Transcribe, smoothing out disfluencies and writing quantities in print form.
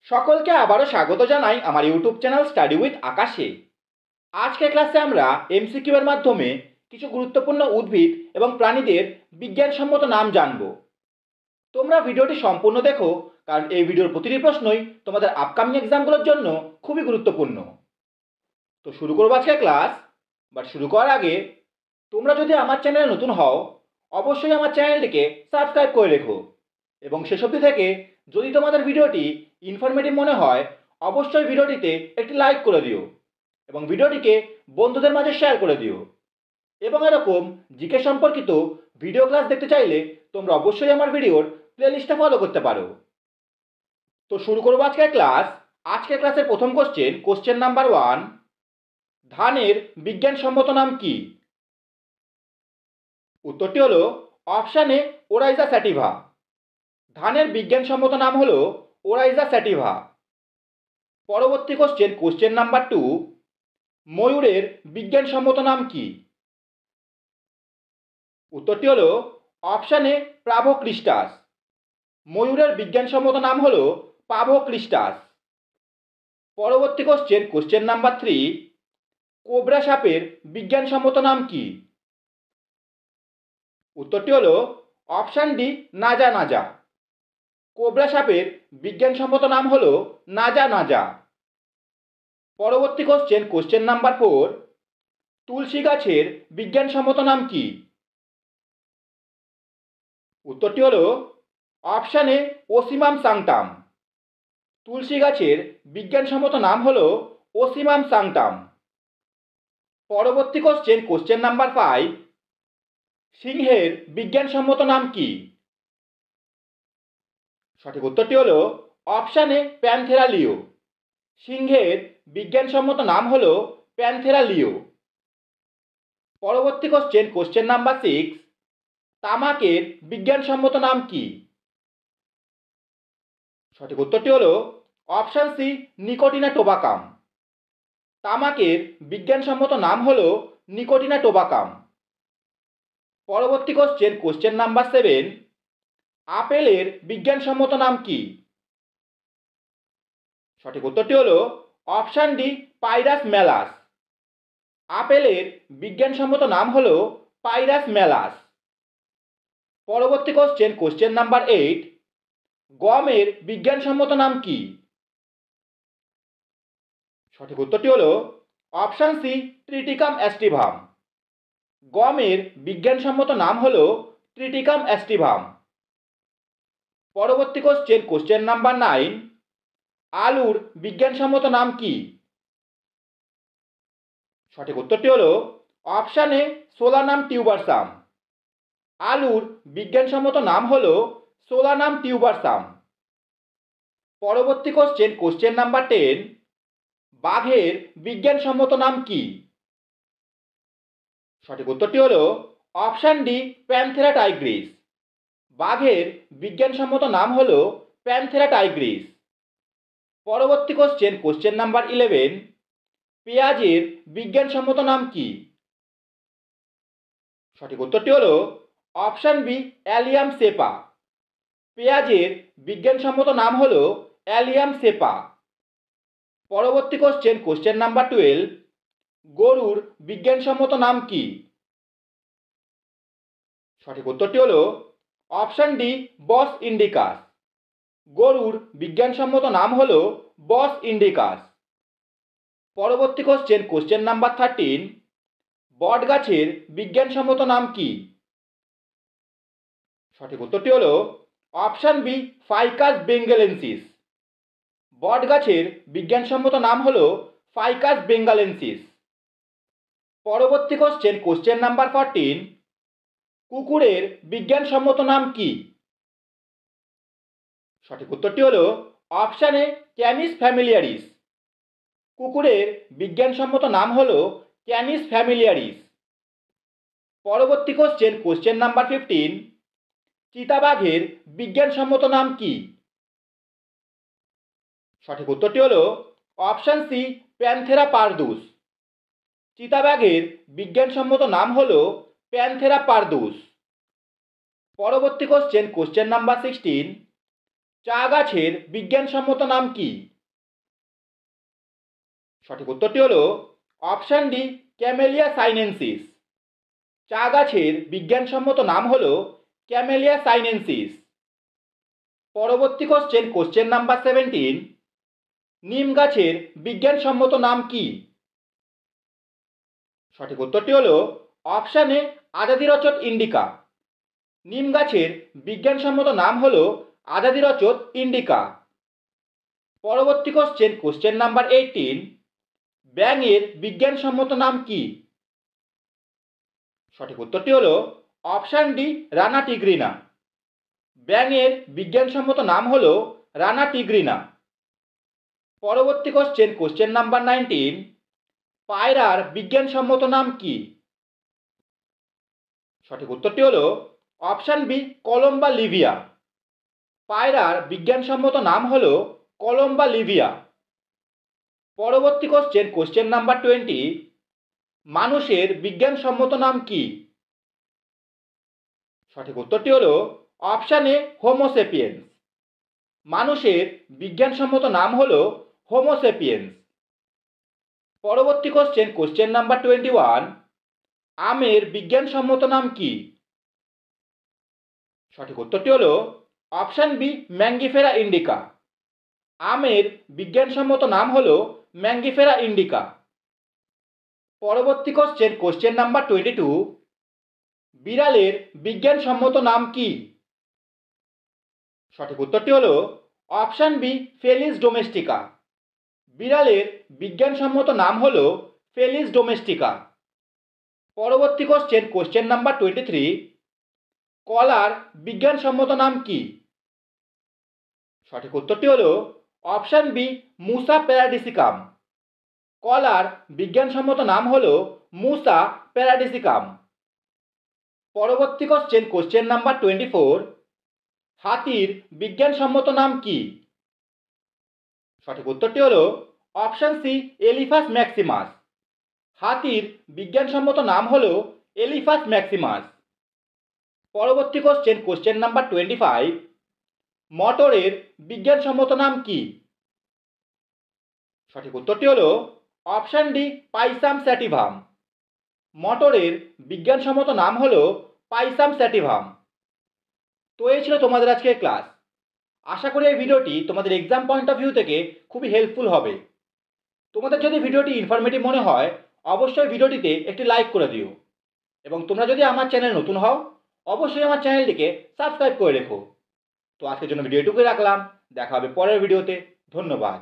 সকলকে আবারও স্বাগত জানাই আমার ইউটিউব চ্যানেল স্টাডি উইথ আকাশে। আজকের ক্লাসে আমরা এমসিকিউ এর মাধ্যমে কিছু গুরুত্বপূর্ণ উদ্ভিদ এবং প্রাণীদের বিজ্ঞানসম্মত নাম জানব। তোমরা ভিডিওটি সম্পূর্ণ দেখো, কারণ এই ভিডিওর প্রতিটি প্রশ্নই তোমাদের আপকামিং এক্সামগুলোর জন্য খুবই গুরুত্বপূর্ণ। তো শুরু করবো আজকের ক্লাস। শুরু করার আগে তোমরা যদি আমার চ্যানেলে নতুন হও, অবশ্যই আমার চ্যানেলটিকে সাবস্ক্রাইব করে রেখো এবং শেষ অবধি থেকে যদি তোমাদের ভিডিওটি ইনফরমেটিভ মনে হয়, অবশ্যই ভিডিওটিতে একটি লাইক করে দিও এবং ভিডিওটিকে বন্ধুদের মাঝে শেয়ার করে দিও। এবং এরকম জিকে সম্পর্কিত ভিডিও ক্লাস দেখতে চাইলে তোমরা অবশ্যই আমার ভিডিওর প্লেলিস্টটা ফলো করতে পারো। তো শুরু করবো আজকের ক্লাস। আজকের ক্লাসের প্রথম কোশ্চেন নাম্বার 1, ধানের বিজ্ঞানসম্মত নাম কি? উত্তরটি হলো অপশান এ ওরাইজা স্যাটিভা। ধানের বিজ্ঞানসম্মত নাম হলো ওরাইজা স্যাটিভা। পরবর্তী কোশ্চেন নাম্বার 2, ময়ূরের বিজ্ঞানসম্মত নাম কি? উত্তরটি হলো অপশান এ প্রাভোক্লিস্টাস। ময়ূরের বিজ্ঞানসম্মত নাম হলো প্রাভোক্লিস্টাস। পরবর্তী কোশ্চেন নাম্বার 3, কোবরা সাপের বিজ্ঞানসম্মত নাম কি? উত্তরটি হলো অপশান ডি নাজা নাজা। কোবরা সাপের বিজ্ঞানসম্মত নাম হলো নাজা নাজা। পরবর্তী কোশ্চেন নাম্বার 4, তুলসী গাছের বিজ্ঞানসম্মত নাম কি? উত্তরটি হলো অপশান এ ওসিমাম সাংটাম। তুলসী গাছের বিজ্ঞানসম্মত নাম হলো ওসিমাম সাংটাম। পরবর্তী কোশ্চেন নাম্বার 5, সিংহের বিজ্ঞানসম্মত নাম কি? সঠিক উত্তরটি হলো অপশান এ প্যানথেরা লিও। সিংহের বিজ্ঞানসম্মত নাম হলো প্যানথেরা লিও। পরবর্তী কোশ্চেন নাম্বার 6, তামাকের বিজ্ঞানসম্মত নাম কি? সঠিক উত্তরটি হলো অপশান সি নিকোটিনা টোবাকাম। তামাকের বিজ্ঞানসম্মত নাম হলো নিকোটিনা টোবাকাম। পরবর্তী কোশ্চেন নাম্বার 7, আপেলের বিজ্ঞানসম্মত নাম কি? সঠিক উত্তরটি হলো অপশান ডি পাইরাস মেলাস। আপেলের বিজ্ঞানসম্মত নাম হলো পাইরাস মেলাস। পরবর্তী কোশ্চেন নাম্বার 8, গমের বিজ্ঞানসম্মত নাম কি? সঠিক উত্তরটি হলো অপশান সি ট্রিটিকাম অ্যাস্টিভাম। গমের বিজ্ঞানসম্মত নাম হলো ট্রিটিকাম অ্যাস্টিভাম। পরবর্তী কোশ্চেন নাম্বার 9, আলুর বিজ্ঞানসম্মত নাম কি? সঠিক উত্তরটি হলো অপশান এ সোলানাম টিউবারসাম। আলুর বিজ্ঞানসম্মত নাম হলো সোলানাম টিউবারসাম। পরবর্তী কোশ্চেন নাম্বার 10, বাঘের বিজ্ঞানসম্মত নাম কি? সঠিক উত্তরটি হলো অপশান ডি প্যানথেরা টাইগ্রিস। বাঘের বিজ্ঞানসম্মত নাম হলো প্যানথেরা টাইগ্রিস। পরবর্তী কোশ্চেন নাম্বার 11, পেঁয়াজের বিজ্ঞানসম্মত নাম কি? সঠিক উত্তরটি হলো অপশান বি অ্যালিয়াম সেপা। পেঁয়াজের বিজ্ঞানসম্মত নাম হলো অ্যালিয়াম সেপা। পরবর্তী কোশ্চেন নাম্বার 12, গরুর বিজ্ঞানসম্মত নাম কি? সঠিক উত্তরটি হলো অপশান ডি বস ইন্ডিকাস। গরুর বিজ্ঞানসম্মত নাম হলো বস ইন্ডিকাস। পরবর্তী কোশ্চেন নাম্বার 13, বট গাছের বিজ্ঞানসম্মত নাম কি? সঠিক উত্তরটি হলো অপশান বি ফাইকাস বেঙ্গালেন্সিস। বট গাছের বিজ্ঞানসম্মত নাম হলো ফাইকাস বেঙ্গালেন্সিস। পরবর্তী কোশ্চেন নাম্বার 14, কুকুরের বিজ্ঞানসম্মত নাম কি? সঠিক উত্তরটি হলো অপশান এ ক্যানিস ফ্যামিলিয়ারিস। কুকুরের বিজ্ঞানসম্মত নাম হলো ক্যানিস ফ্যামিলিয়ারিস। পরবর্তী কোশ্চেন নাম্বার 15, চিতাবাঘের বিজ্ঞানসম্মত নাম কি? সঠিক উত্তরটি হলো অপশান সি প্যানথেরা পারদুস। চিতাবাঘের বিজ্ঞানসম্মত নাম হলো প্যানথেরা পারদুস। পরবর্তী কোশ্চেন নাম্বার 16, চা গাছের বিজ্ঞানসম্মত নাম কি? সঠিক উত্তরটি হলো অপশান ডি, ক্যামেলিয়া সাইনেনসিস। চা গাছের বিজ্ঞানসম্মত নাম হলো ক্যামেলিয়া সাইনেনসিস। পরবর্তী কোশ্চেন নাম্বার 17, নিম গাছের বিজ্ঞানসম্মত নাম কি? সঠিক উত্তরটি হলো অপশান এ, আজাদিরচত ইন্ডিকা। নিম গাছের বিজ্ঞানসম্মত নাম হলো আজাদিরচত ইন্ডিকা। পরবর্তী কোশ্চেন নাম্বার 18, ব্যাঙের বিজ্ঞানসম্মত নাম কি? সঠিক উত্তরটি হলো অপশান ডি, রানা টিগ্রিনা। ব্যাঙের বিজ্ঞানসম্মত নাম হলো রানা টিগ্রিনা। পরবর্তী কোশ্চেন নাম্বার 19, পায়রার বিজ্ঞানসম্মত নাম কি? সঠিক উত্তরটি হলো অপশান বি, কলম্বা লিভিয়া। পায়রার বিজ্ঞানসম্মত নাম হলো কলম্বা লিভিয়া। পরবর্তী কোশ্চেন নাম্বার 20, মানুষের বিজ্ঞানসম্মত নাম কি? সঠিক উত্তরটি হলো অপশান এ, হোমোসেপিয়েন্স। মানুষের বিজ্ঞানসম্মত নাম হলো হোমোসেপিয়েন্স। পরবর্তী কোশ্চেন নাম্বার 21, আমের বিজ্ঞানসম্মত নাম কি? সঠিক উত্তরটি হলো অপশান বি, ম্যাঙ্গিফেরা ইন্ডিকা। আমের বিজ্ঞানসম্মত নাম হলো ম্যাঙ্গিফেরা ইন্ডিকা। পরবর্তী কোশ্চেন নাম্বার 22, বিড়ালের বিজ্ঞানসম্মত নাম কি? সঠিক উত্তরটি হলো অপশান বি, ফেলিস ডোমেস্টিকা। বিড়ালের বিজ্ঞানসম্মত নাম হলো ফেলিস ডোমেস্টিকা। পরবর্তী কোশ্চেন নাম্বার 23, কলার বিজ্ঞানসম্মত নাম কি? সঠিক উত্তরটি হলো অপশান বি, মুসা প্যারাডিসিকাম। কলার বিজ্ঞানসম্মত নাম হলো মুসা প্যারাডিসিকাম। পরবর্তী কোশ্চেন নাম্বার 24, হাতির বিজ্ঞানসম্মত নাম কি? সঠিক উত্তরটি হলো অপশান সি, এলিফাস ম্যাক্সিমাস। হাতির বিজ্ঞানসম্মত নাম হলো এলিফাস ম্যাক্সিমাস। পরবর্তী কোশ্চেন নাম্বার 25, মটরের বিজ্ঞানসম্মত নাম কি? সঠিক উত্তরটি হলো অপশান ডি, পাইসাম স্যাটিভাম। মটরের বিজ্ঞানসম্মত নাম হলো পাইসাম স্যাটিভাম। তো এই ছিল তোমাদের আজকের ক্লাস। আশা করি এই ভিডিওটি তোমাদের এক্সাম পয়েন্ট অফ ভিউ থেকে খুবই হেল্পফুল হবে। তোমাদের যদি ভিডিওটি ইনফরমেটিভ মনে হয় অবশ্যই ভিডিওটিতে একটি লাইক করে দিও, এবং তোমরা যদি আমার চ্যানেল নতুন হও অবশ্যই আমার চ্যানেলটিকে সাবস্ক্রাইব করে রেখো। তো আজকের জন্য ভিডিও এটুকুই রাখলাম, দেখা হবে পরের ভিডিওতে। ধন্যবাদ।